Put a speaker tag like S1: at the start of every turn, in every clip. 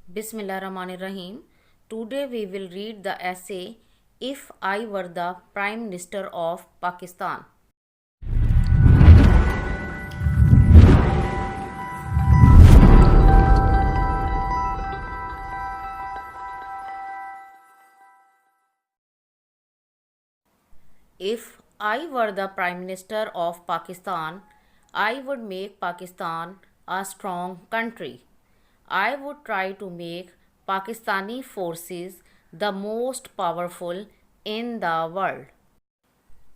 S1: Bismillahirrahmanirrahim. Today we will read the essay If I Were the Prime Minister of Pakistan. If I were the Prime Minister of Pakistan, I would make Pakistan a strong country. I would try to make Pakistani forces the most powerful in the world.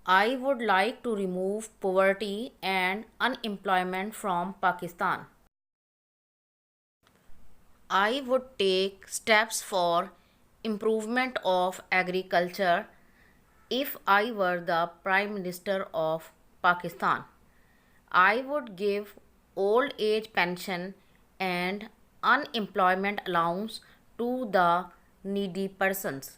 S1: I would like to remove poverty and unemployment from Pakistan. I would take steps for improvement of agriculture if I were the Prime Minister of Pakistan. I would give old age pension and unemployment allowance to the needy persons.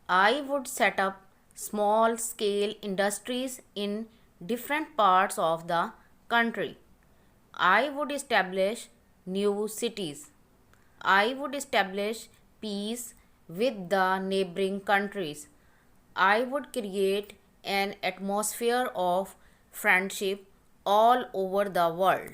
S1: I would set up small scale industries in different parts of the country. I would establish new cities. I would establish peace with the neighboring countries. I would create an atmosphere of friendship all over the world.